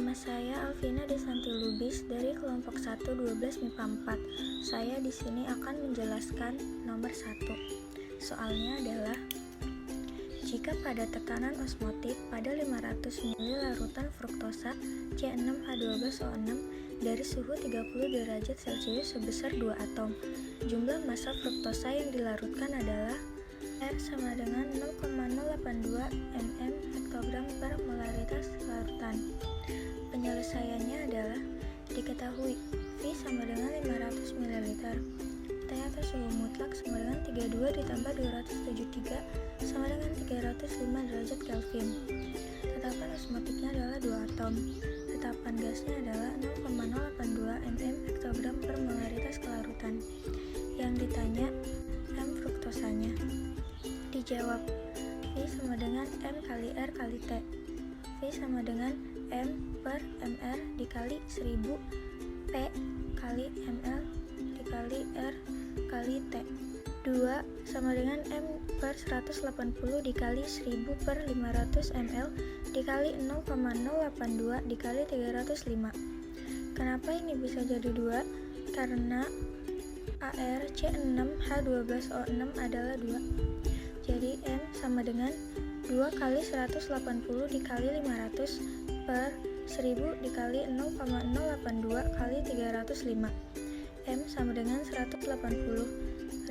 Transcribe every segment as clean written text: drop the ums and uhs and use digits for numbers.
Nama saya Alvina Desanti Lubis dari kelompok 1 12 MIPA 4. Saya di sini akan menjelaskan nomor 1. Soalnya adalah jika pada tekanan osmotik pada 500 ml larutan fruktosa C6H12O6 dari suhu 30 derajat Celcius sebesar 2 atom, jumlah massa fruktosa yang dilarutkan adalah R sama dengan 0,082 mm hektogram per molaritas larutan. Penyelesaiannya adalah diketahui V sama dengan 500 ml. Ternyata suhu mutlak sama dengan 32 ditambah 273 sama dengan 305 derajat Kelvin. Tetapan osmotiknya adalah 2 atom. Tetapan gasnya adalah 0,082 mm hektogram per molaritas kelarutan. Yang ditanya M fruktosanya. Dijawab V sama dengan M kali R kali T. V sama dengan M per MR dikali 1000 P kali ML dikali R kali T. 2 sama dengan M per 180 dikali 1000 per 500 ml dikali 0,082 dikali 305. Kenapa ini bisa jadi 2? Karena AR C6H12O6 adalah 2. Jadi M sama dengan 2 kali 180 dikali 500 per 1000 dikali 0,082 kali 305. M sama dengan 180.000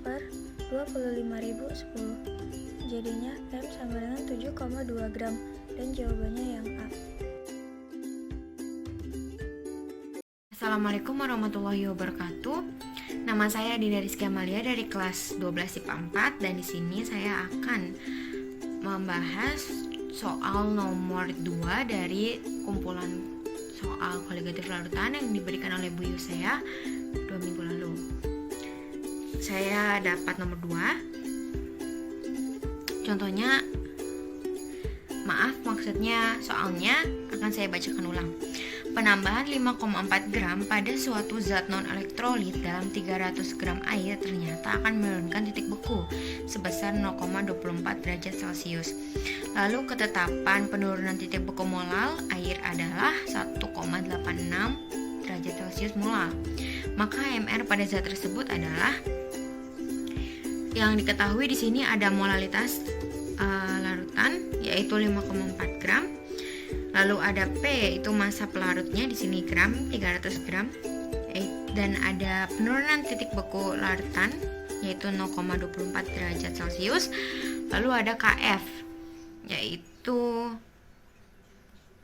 per 25.010. Jadinya M sama dengan 7,2 gram dan jawabannya yang A. Assalamualaikum warahmatullahi wabarakatuh. Nama saya Dinda Rizky Amalia dari kelas 12 IPA 4 dan di sini saya akan membahas soal nomor 2 dari kumpulan soal koligatif larutan yang diberikan oleh Bu Yusea 2 minggu lalu. Saya dapat nomor 2. Contohnya, maksudnya soalnya akan saya bacakan ulang. Penambahan 5,4 gram pada suatu zat non-elektrolit dalam 300 gram air ternyata akan menurunkan titik beku sebesar 0,24 derajat Celcius. Lalu ketetapan penurunan titik beku molal air adalah 1,86 derajat Celcius molal. Maka MR pada zat tersebut adalah, yang diketahui di sini ada molalitas larutan yaitu 5,4 gram. Lalu ada P yaitu massa pelarutnya di sini gram 300 gram dan ada penurunan titik beku larutan yaitu 0,24 derajat Celcius. Lalu ada KF yaitu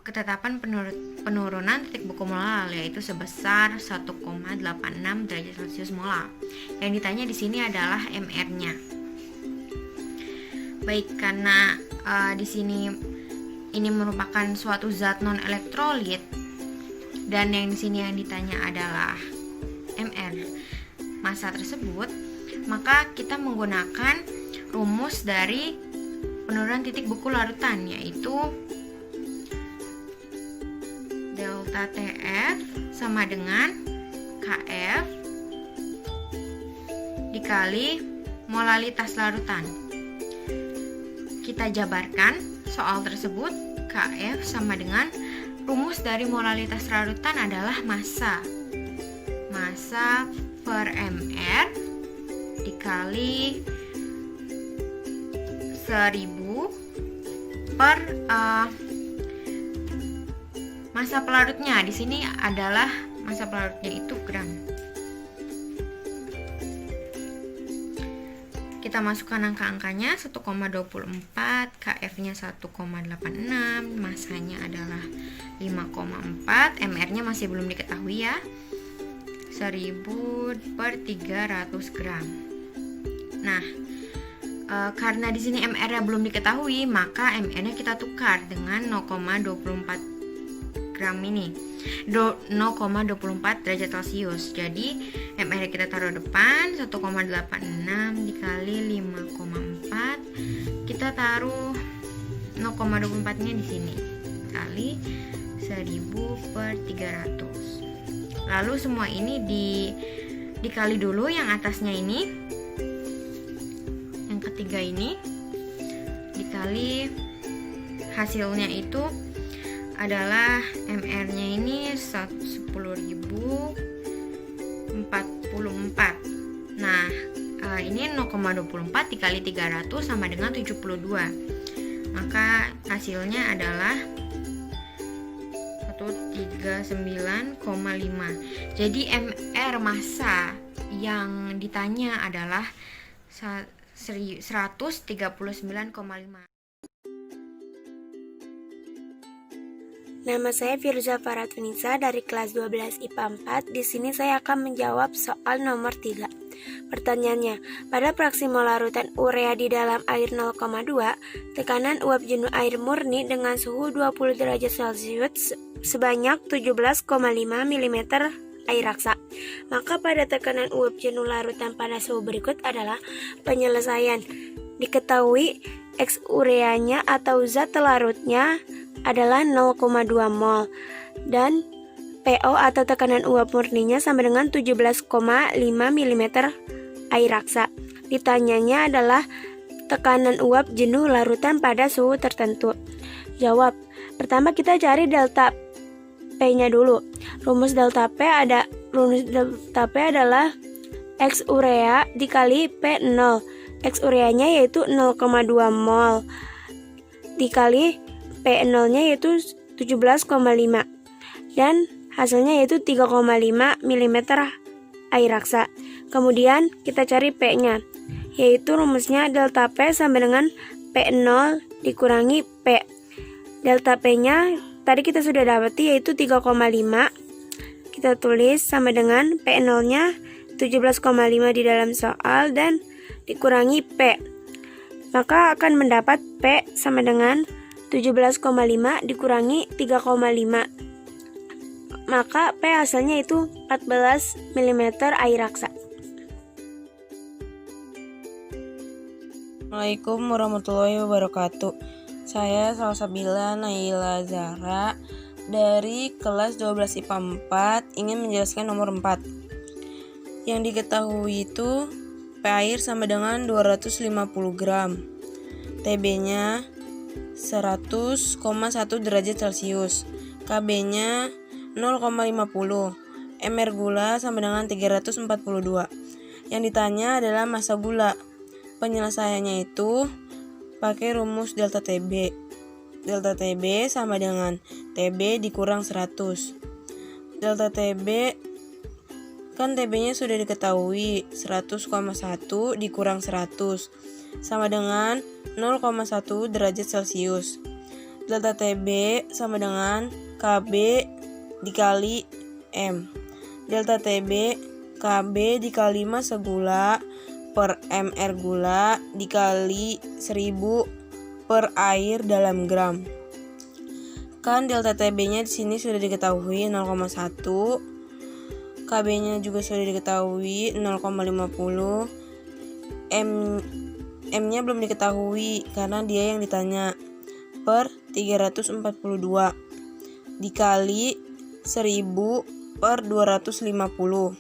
ketetapan penurunan titik beku molal yaitu sebesar 1,86 derajat Celcius molal. Yang ditanya di sini adalah MR-nya. Baik, karena di sini ini merupakan suatu zat non elektrolit dan yang di sini yang ditanya adalah MR massa tersebut, maka kita menggunakan rumus dari penurunan titik beku larutan yaitu delta TF sama dengan KF dikali molalitas larutan. Kita jabarkan soal tersebut. KF sama dengan rumus dari molalitas larutan adalah massa per MR dikali 1000 per massa pelarutnya. Di sini adalah massa pelarutnya itu gram. Kita masukkan angka-angkanya 1,24, KF-nya 1,86, massanya adalah 5,4, MR-nya masih belum diketahui ya. 1000 per 300 gram. Nah, karena di sini MR-nya belum diketahui, maka MR-nya kita tukar dengan 0,24 gram ini. 0,24 derajat Celcius. Jadi MR kita taruh depan 1,86 dikali 5,4. Kita taruh 0,24 nya di sini kali 1000 per 300. Lalu semua ini dikali dulu yang atasnya ini. Yang ketiga ini dikali hasilnya itu adalah MR-nya ini 10.044. Nah, ini 0,24 dikali 300 sama dengan 72. Maka hasilnya adalah 139,5. Jadi MR massa yang ditanya adalah 139,5. Nama saya Firza Faratunisa dari kelas 12 IPA 4. Di sini saya akan menjawab soal nomor 3. Pertanyaannya, pada proksimal larutan urea di dalam air 0,2, tekanan uap jenuh air murni dengan suhu 20 derajat Celcius sebanyak 17,5 mm air raksa. Maka pada tekanan uap jenuh larutan pada suhu berikut adalah penyelesaian. Diketahui X ureanya atau zat larutnya adalah 0,2 mol dan PO atau tekanan uap murninya sama dengan 17,5 mm air raksa. Ditanyanya adalah tekanan uap jenuh larutan pada suhu tertentu. Jawab. Pertama kita cari delta P-nya dulu. Rumus delta P adalah X urea dikali P0. X ureanya yaitu 0,2 mol dikali P0-nya yaitu 17,5 dan hasilnya yaitu 3,5 mm air raksa. Kemudian kita cari P-nya, yaitu rumusnya delta P sama dengan P0 dikurangi P. Delta P-nya tadi kita sudah dapati yaitu 3,5. Kita tulis sama dengan P0-nya 17,5 di dalam soal dan dikurangi P. Maka akan mendapat P sama dengan 17,5 dikurangi 3,5. Maka P hasilnya itu 14 mm air raksa. Assalamualaikum warahmatullahi wabarakatuh. Saya Salsabila Naila Zahra dari kelas 12 IPA 4 ingin menjelaskan nomor 4. Yang diketahui itu P air sama dengan 250 gram. TB-nya 100,1 derajat Celcius. KB-nya 0,50. MR gula sama dengan 342. Yang ditanya adalah massa gula. Penyelesaiannya itu pakai rumus delta TB. Delta TB sama dengan TB dikurang 100. Delta TB kan TB-nya sudah diketahui 100,1 dikurang 100 sama dengan 0,1 derajat Celcius. Delta TB sama dengan KB dikali M. Delta TB KB dikali massa gula per MR gula dikali 1000 per air dalam gram. Kan delta TB-nya di sini sudah diketahui 0,1. KB-nya juga sudah diketahui 0,50. M-nya belum diketahui karena dia yang ditanya. Per 342 dikali 1000 per 250.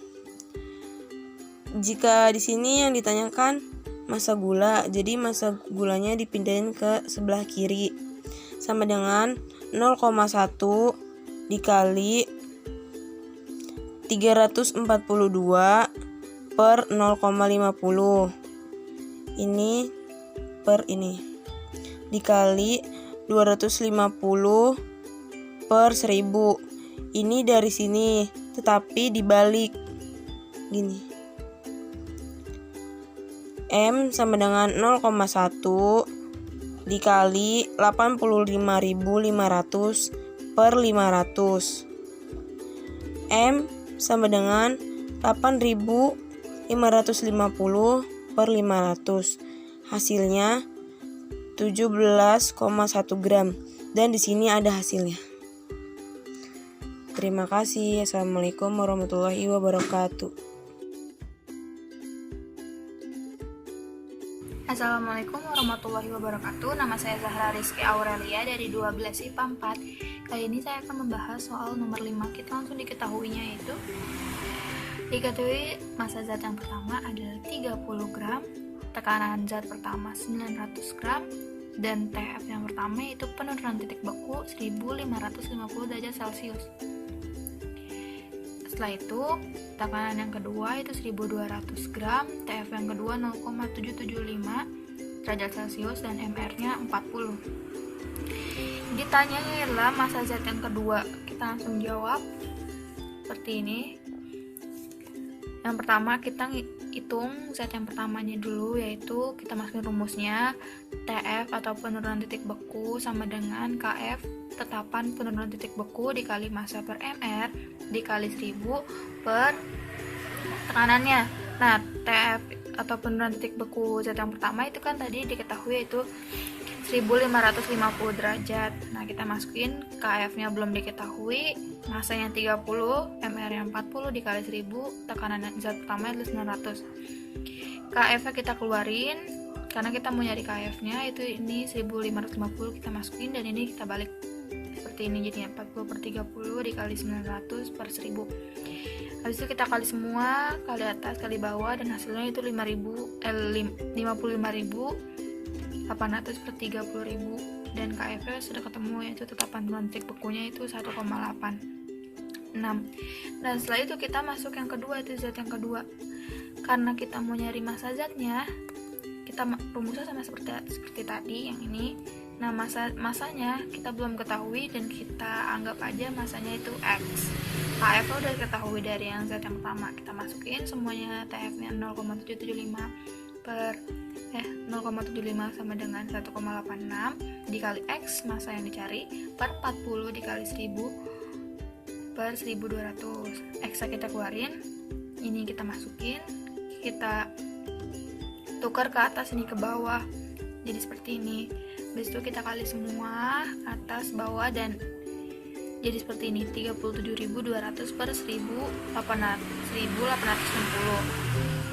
Jika di sini yang ditanyakan massa gula, jadi massa gulanya dipindahin ke sebelah kiri sama dengan 0,1 dikali 342 per 0,50. Ini per ini dikali 250 per 1000. Ini dari sini tetapi dibalik gini. M sama dengan 0,1 dikali 85.500 per 500. M sama dengan 8.550 per 500. Hasilnya 17,1 gram dan di sini ada hasilnya. Terima kasih. Assalamualaikum warahmatullahi wabarakatuh. Assalamualaikum warahmatullahi wabarakatuh. Nama saya Zahra Rizky Aurelia dari 12 IPA 4. Kali ini saya akan membahas soal nomor 5. Kita langsung diketahuinya yaitu diketahui massa zat yang pertama adalah 30 gram, tekanan zat pertama 900 gram, dan TF yang pertama yaitu penurunan titik beku 1550 derajat Celcius. Setelah itu, tekanan yang kedua itu 1200 gram, TF yang kedua 0,775 derajat Celcius, dan MR-nya 40. Ditanyanya adalah massa zat yang kedua. Kita langsung jawab seperti ini. Yang pertama kita hitung zat yang pertamanya dulu, yaitu kita masukin rumusnya. TF atau penurunan titik beku sama dengan KF tetapan penurunan titik beku dikali massa per mR dikali 1000 per tekanannya. Nah, TF atau penurunan titik beku zat yang pertama itu kan tadi diketahui yaitu 1550 derajat. Nah, kita masukin KF-nya belum diketahui, massanya 30, MR-nya 40 dikali 1000, tekanan zat pertama itu 900. KF-nya kita keluarin karena kita mau nyari KF-nya, itu ini 1550 kita masukin dan ini kita balik seperti ini, jadinya 40 per 30 dikali 900 per 1000. Habis itu kita kali semua, kali atas kali bawah, dan hasilnya itu 55.800 per 30.000, dan KF sudah ketemu, yaitu tetapan penurunan titik bekunya itu 1,86. Dan setelah itu kita masuk yang kedua, itu zat yang kedua. Karena kita mau nyari massa zatnya, kita rumusnya sama seperti tadi yang ini. Nah, masanya kita belum ketahui dan kita anggap aja masanya itu X. KF udah diketahui dari yang zat yang pertama. Kita masukin semuanya, TF-nya 0,775 per 0,75 sama dengan 1,86 dikali X, massa yang dicari, per 40 dikali 1000 per 1200. X kita keluarin, ini kita masukin, kita tukar ke atas, ini ke bawah, jadi seperti ini. Habis itu kita kali semua, atas bawah, dan jadi seperti ini, 37.200 per 1860.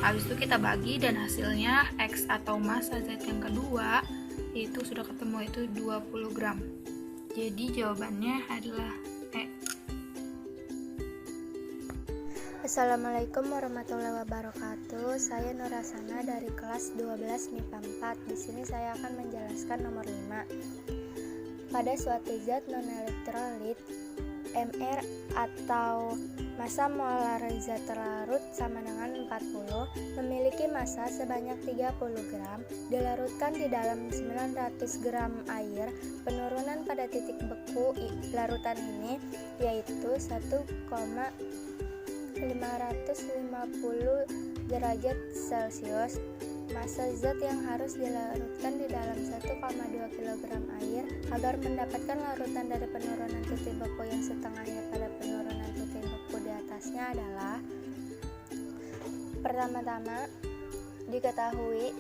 Habis itu kita bagi dan hasilnya X atau massa zat yang kedua itu sudah ketemu, itu 20 gram. Jadi jawabannya adalah E. Assalamualaikum warahmatullahi wabarakatuh. Saya Nurasana dari kelas 12 MIPA 4. Di sini saya akan menjelaskan nomor 5. Pada suatu zat non-elektrolit, MR atau massa molar zat terlarut sama dengan 40, memiliki massa sebanyak 30 gram, dilarutkan di dalam 900 gram air. Penurunan pada titik beku larutan ini yaitu 1,550 derajat Celcius. Massa zat yang harus dilarutkan di dalam 1,2 kg air agar mendapatkan larutan dari penurunan titik beku yang setengahnya pada penurunan titik beku di atasnya adalah: pertama-tama diketahui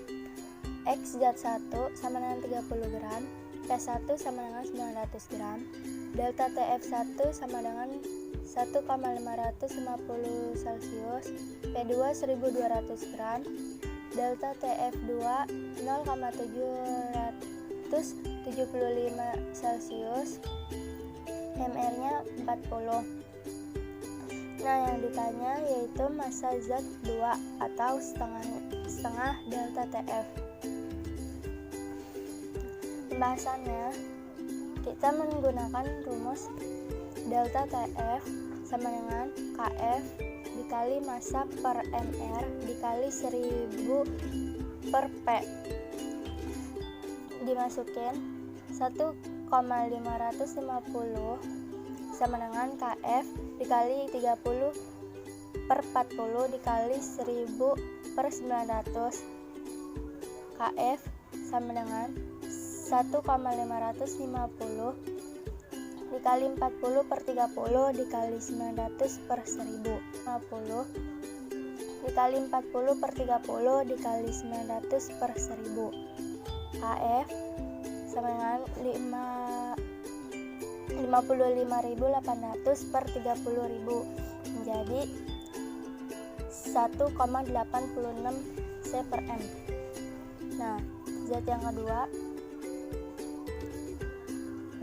X zat 1 sama dengan 30 gram, T1 sama dengan 900 gram, delta TF1 sama dengan 1,550 Celcius, P2 1200 gram, delta TF2 0,775 Celcius, MR-nya 40. Nah, yang ditanya yaitu massa zat 2 atau setengah delta TF. Pembahasannya, kita menggunakan rumus delta TF sama dengan KF dikali massa per MR dikali 1000 per P. Dimasukin 1,550 sama dengan KF dikali 30 per 40 dikali 1000 per 900. KF sama dengan 1,550 dikali 40 per 30 dikali 900 per 1000. 50 dikali 40 per 30 dikali 900 per 1000. KF sama dengan 55.800 per 30.000 menjadi 1,86 C per M. Nah, zat yang kedua,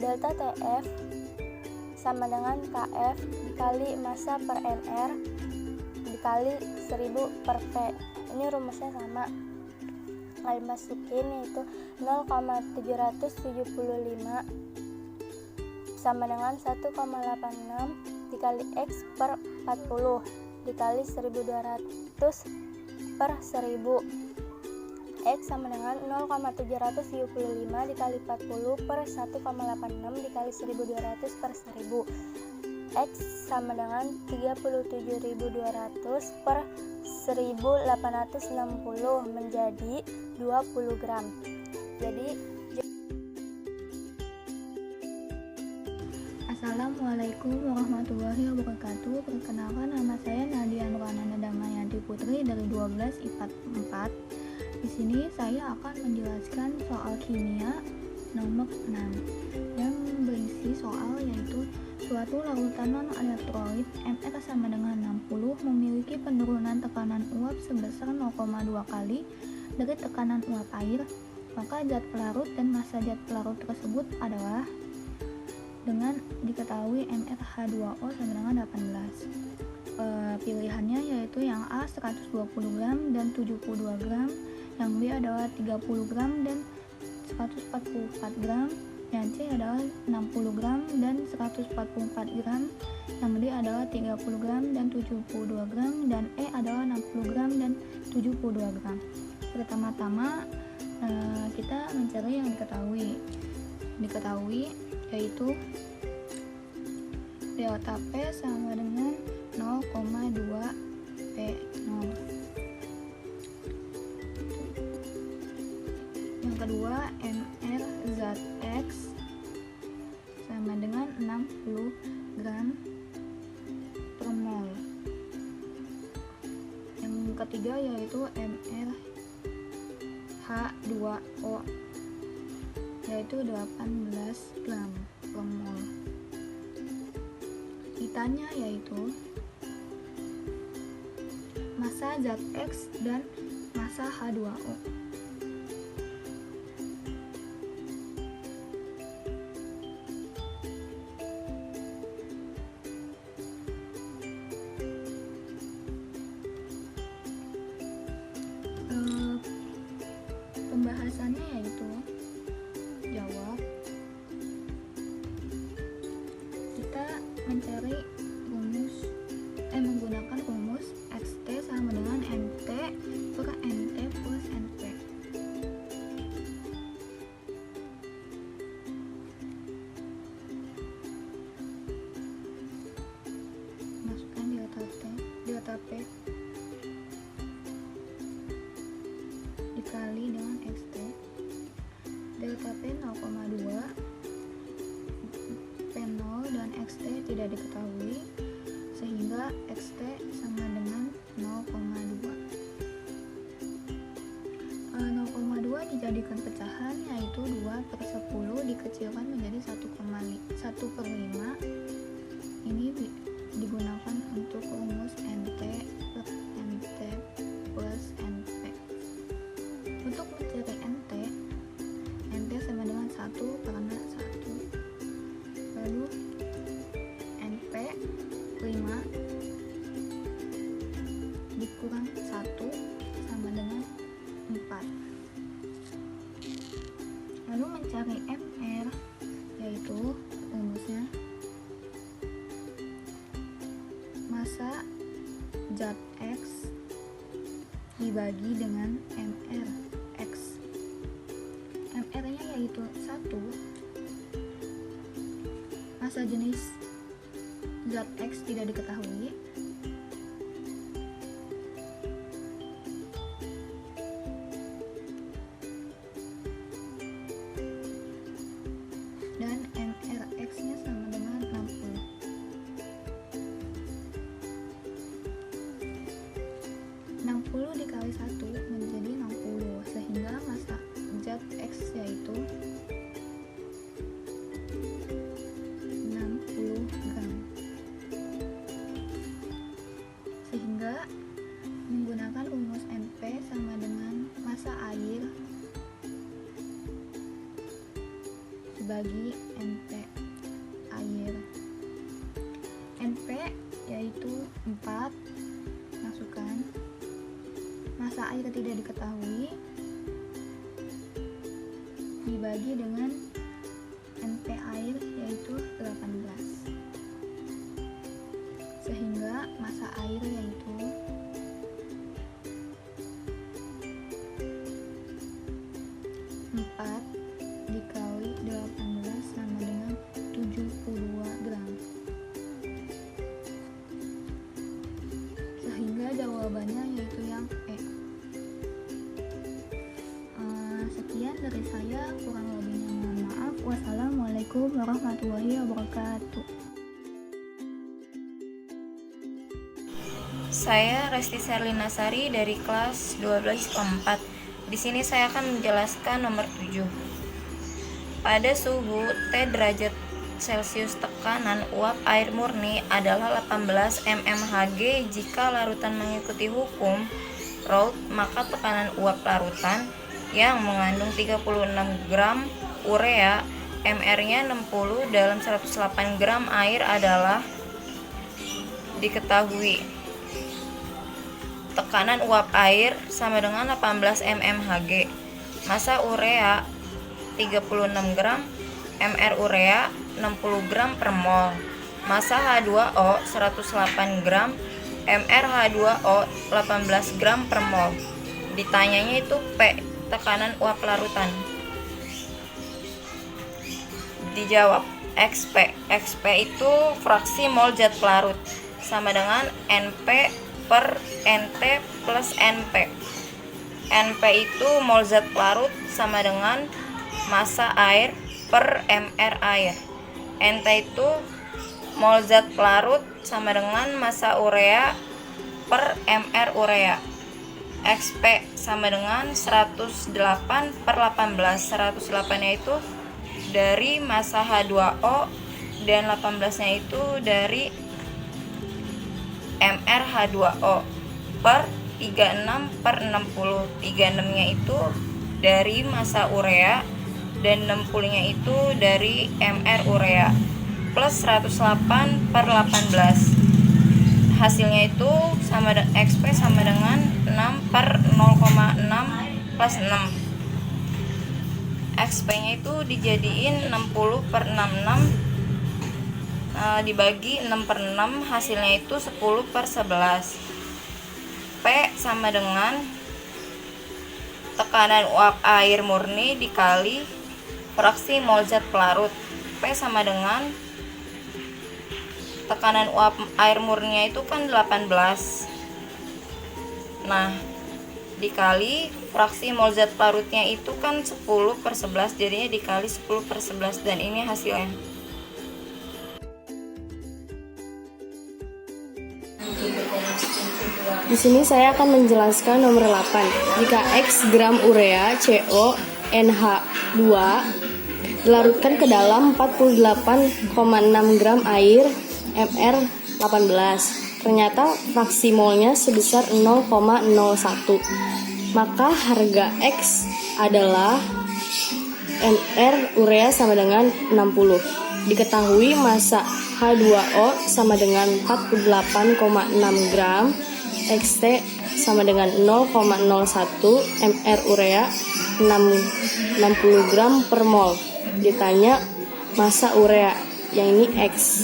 delta TF sama dengan KF dikali massa per MR dikali 1000 per P. Ini rumusnya sama, kali masukin yaitu 0,775 sama dengan 1,86 dikali X per 40 dikali 1200 per 1000. X sama dengan 0,775 dikali 40 per 1,86 dikali 1200 per 1000. X sama dengan 37.200 per 1860 menjadi 20 gram. Assalamualaikum warahmatullahi wabarakatuh. Perkenalkan, nama saya Nadia Nurana Damayanti Putri dari 12 IPA 4. Di sini saya akan menjelaskan soal kimia nomor 6 yang berisi soal yaitu suatu larutan non-elektrolit Mr sama dengan 60 memiliki penurunan tekanan uap sebesar 0,2 kali dari tekanan uap air, maka zat pelarut dan massa zat pelarut tersebut adalah dengan diketahui MrH2O sama dengan 18. Pilihannya yaitu yang A 120 gram dan 72 gram, yang B adalah 30 gram dan 144 gram, yang C adalah 60 gram dan 144 gram, yang D adalah 30 gram dan 72 gram, dan E adalah 60 gram dan 72 gram. Pertama-tama kita mencari yang diketahui yaitu delta P sama dengan 0,2 P0. Yang kedua, MR zat X sama dengan 60 gram per mol. Yang ketiga yaitu MR H2O yaitu 18 gram per mol. Ditanya yaitu massa zat X dan massa H2O. Pembahasannya yaitu jawab. Kita mencari menggunakan rumus XT sama dengan NT per NT plus NP. Masukkan delta P dikali dengan XT. Delta P 0,2, P0 dan XT tidak diketahui, sehingga XT sama dengan 0,2. 0,2 dijadikan pecahan yaitu 2/10 dikecilkan menjadi 1/5. Ini digunakan untuk rumus NT per NT plus NP. Untuk mencari NT sama dengan 1 karena 1, lalu NP 5 dikurang 1 sama dengan 4. Lalu mencari MR yaitu rumusnya massa zat X dibagi dengan MR X. MR-nya yaitu 1. Massa jenis zat X tidak diketahui. Dan MRX-nya sama dengan 60. 60 dikali 1 menjadi 60, sehingga massa zat X yaitu 60 gram. Sehingga menggunakan rumus NP sama dengan massa air dibagi NP air. NP yaitu 4, masukkan. Massa air tidak diketahui, dibagi dengan NP air yaitu 18. Sehingga massa air yaitu 4 dikali 18 sama dengan 72 gram. Sehingga jawabannya yaitu yang E. Sekian dari saya, kurang lebihnya mohon maaf. Wassalamualaikum warahmatullahi wabarakatuh. Saya Resti Serlina Sari dari kelas 12 IPA 4. Di sini saya akan menjelaskan nomor 7. Pada suhu T derajat Celcius tekanan uap air murni adalah 18 mmHg. Jika larutan mengikuti hukum Raoult, maka tekanan uap larutan yang mengandung 36 gram urea, MR-nya 60 dalam 108 gram air adalah diketahui. Tekanan uap air sama dengan 18 mmHg. Massa urea 36 gram, MR urea 60 gram per mol. Massa H2O 108 gram, MR H2O 18 gram per mol. Ditanyanya itu P, tekanan uap larutan. Dijawab XP. XP itu fraksi mol zat pelarut sama dengan NP per NT plus NP. NP itu mol zat pelarut sama dengan massa air per MR air. NT itu mol zat pelarut sama dengan massa urea per MR urea. XP sama dengan 108 per 18. 108 nya itu dari massa H2O dan 18 nya itu dari MR H2O per 36 per 60. 36 nya itu dari massa urea dan 60 nya itu dari MR urea plus 108 per 18. Hasilnya itu sama dengan XP sama dengan 6 per 0,6 plus 6. XP nya itu dijadiin 60 per 66 dibagi 6 per 6, hasilnya itu 10 per 11. P sama dengan tekanan uap air murni dikali fraksi mol zat pelarut. P sama dengan tekanan uap air murninya itu kan 18. Nah, dikali fraksi mol zat pelarutnya itu kan 10 per 11, jadinya dikali 10 per 11, dan ini hasilnya. Di sini saya akan menjelaskan nomor 8. Jika X gram urea CO NH2 dilarutkan ke dalam 48,6 gram air MR 18, ternyata fraksi molnya sebesar 0,01. Maka harga X adalah MR urea sama dengan 60. Diketahui massa H2O sama dengan 48,6 gram, XT sama dengan 0,01, MR urea 60 gram per mol. Ditanya massa urea, yang ini X.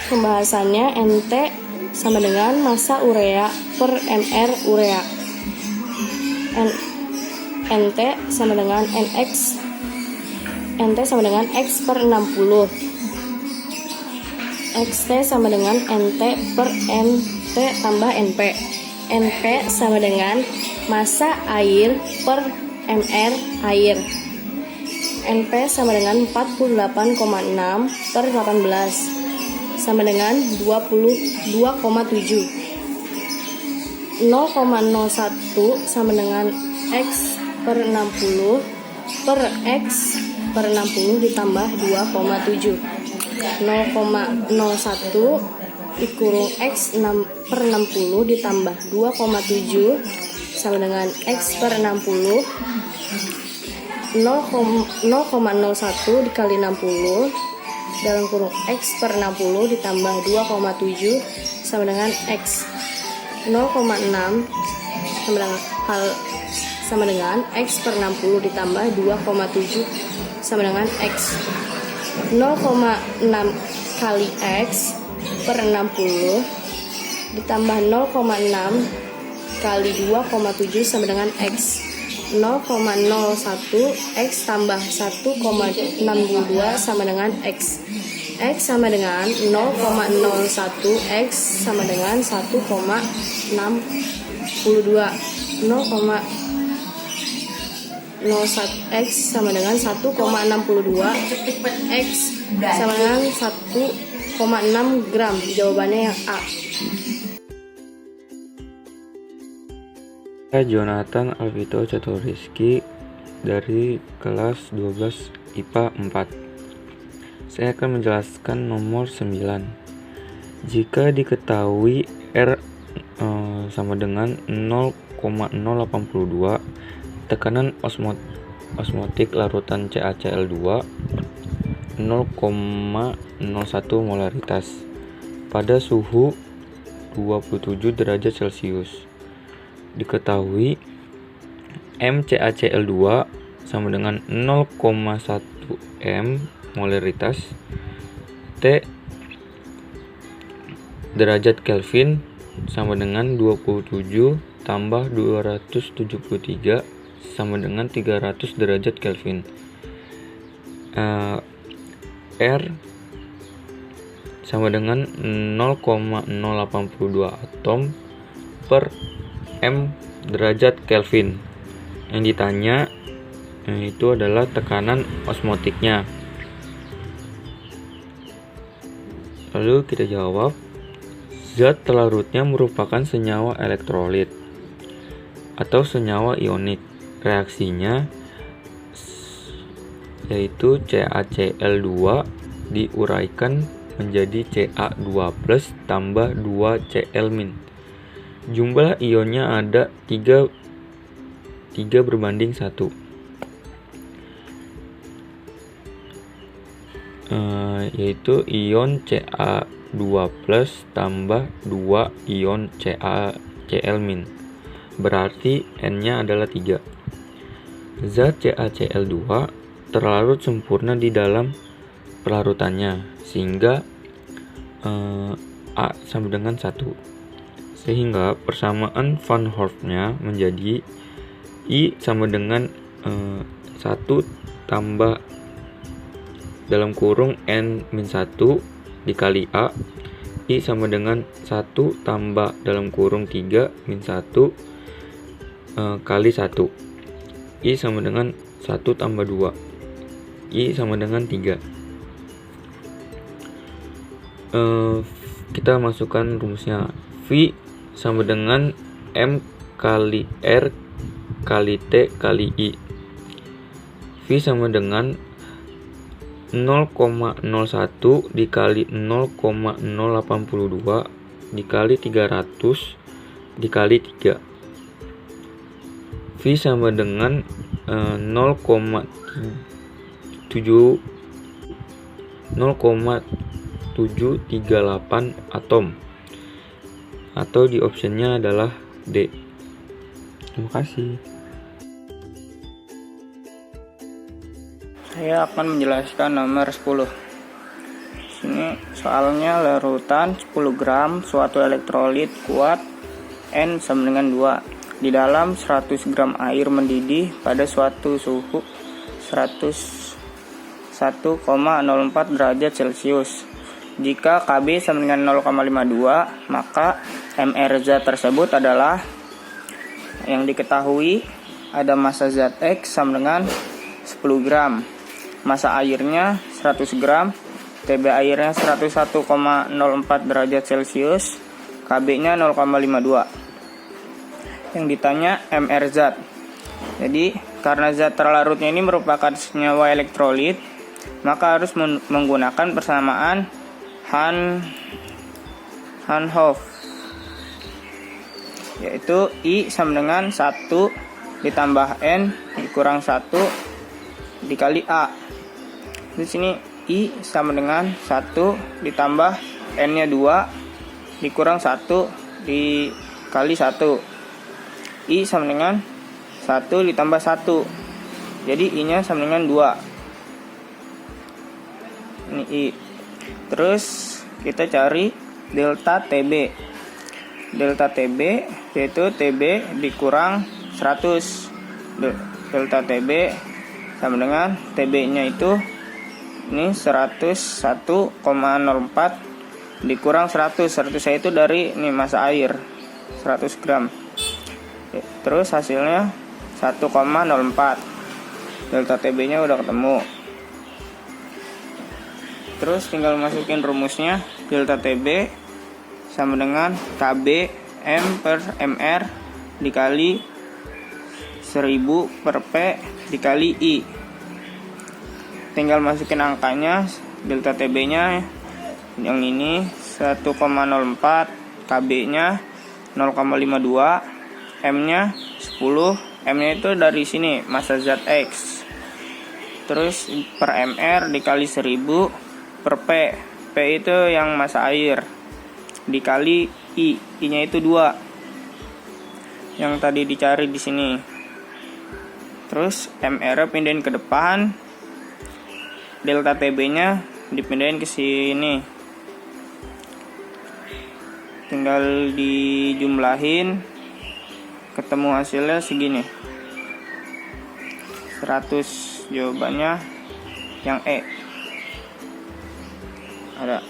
Pembahasannya NT sama dengan massa urea per MR urea. NT sama dengan NX. NT sama dengan X per 60. XT sama dengan NT per NT tambah NP. NP sama dengan massa air per MR air. NP sama dengan 48,6 per 18 sama dengan 22,7. 0,01 sama dengan X per 60 per X per 60 ditambah 2,7. 0,01 dikurung X per 60 ditambah 2,7 sama dengan X per 60. 0,01 dikali 60 dalam kurung X per 60 ditambah 2,7 sama dengan X. 0,6 sama dengan sama dengan X per 60 ditambah 2,7 sama dengan X. 0,6 kali X per 60 ditambah 0,6 kali 2,7 sama dengan X. 0,01 X tambah 1,62 sama dengan X. X sama dengan 0,01 X sama dengan 1,62. 0,01 X sama dengan 1,62. X sama dengan 1,6 gram. Jawabannya yang A. Saya Jonathan Alvito Caturizky dari kelas 12 IPA 4. Saya akan menjelaskan nomor 9. Jika diketahui R sama dengan 0,082, tekanan osmotik larutan CaCl2 0,01 molaritas pada suhu 27 derajat Celcius. Diketahui MCaCl2 sama dengan 0,1 m molaritas, T derajat Kelvin sama dengan 27 tambah 273 sama dengan 300 derajat Kelvin. R sama dengan 0,082 atom per M derajat Kelvin. Yang ditanya itu adalah tekanan osmotiknya. Lalu kita jawab, zat terlarutnya merupakan senyawa elektrolit atau senyawa ionik. Reaksinya yaitu CaCl2 diuraikan menjadi Ca2+ tambah 2Cl-. Jumlah ionnya ada 3 berbanding 1. Yaitu ion Ca2+ tambah 2 ion Cl-. Berarti N-nya adalah 3. Zat CaCl2 terlarut sempurna di dalam pelarutannya, sehingga A sama dengan 1. Sehingga persamaan Van Hoff-nya menjadi I sama dengan 1 tambah dalam kurung N-1 dikali A. I sama dengan 1 tambah dalam kurung 3 min 1 kali 1. I sama dengan 1 tambah 2. I sama dengan 3. Kita masukkan rumusnya. V sama dengan M kali R kali T kali I. V sama dengan 0,01 dikali 0,082 dikali 300 dikali 3. V sama dengan 0,738 atom, atau di optionnya adalah D. Terima kasih. Saya akan menjelaskan nomor 10. Sini soalnya larutan 10 gram suatu elektrolit kuat N sama dengan 2 di dalam 100 gram air mendidih pada suatu suhu 101,04 derajat Celcius. Jika Kb sama dengan 0,52, maka MR zat tersebut adalah yang diketahui ada massa zat X sama dengan 10 gram, massa airnya 100 gram, TB airnya 101,04 derajat Celcius, Kb-nya 0,52. Yang ditanya MR zat. Jadi karena zat terlarutnya ini merupakan senyawa elektrolit, maka harus menggunakan persamaan Van Hoff, yaitu I sama dengan 1 ditambah N dikurang 1 dikali A. Di sini I sama dengan 1 ditambah N-nya 2 dikurang 1 dikali 1. I sama dengan 1 1 ditambah 1. Jadi I-nya sama dengan 2. Ini I. Terus kita cari delta TB. Delta TB yaitu TB dikurang 100. Delta TB sama dengan TB-nya itu ini 101,04 dikurang 100. 100 itu dari ini massa air 100 gram. Terus hasilnya 1,04. Delta TB-nya udah ketemu. Terus tinggal masukin rumusnya. Delta TB sama dengan KB M per MR dikali 1000 per P dikali I. Tinggal masukin angkanya. Delta TB-nya yang ini 1,04, KB-nya 0,52, M-nya 10. M-nya itu dari sini massa zat X. Terus per MR dikali 1000 per P. P itu yang massa air dikali I. I-nya itu 2. Yang tadi dicari di sini. Terus MR pindahin ke depan. Delta TB-nya dipindahin ke sini. Tinggal dijumlahin, ketemu hasilnya segini. 100 jawabannya yang E. Ada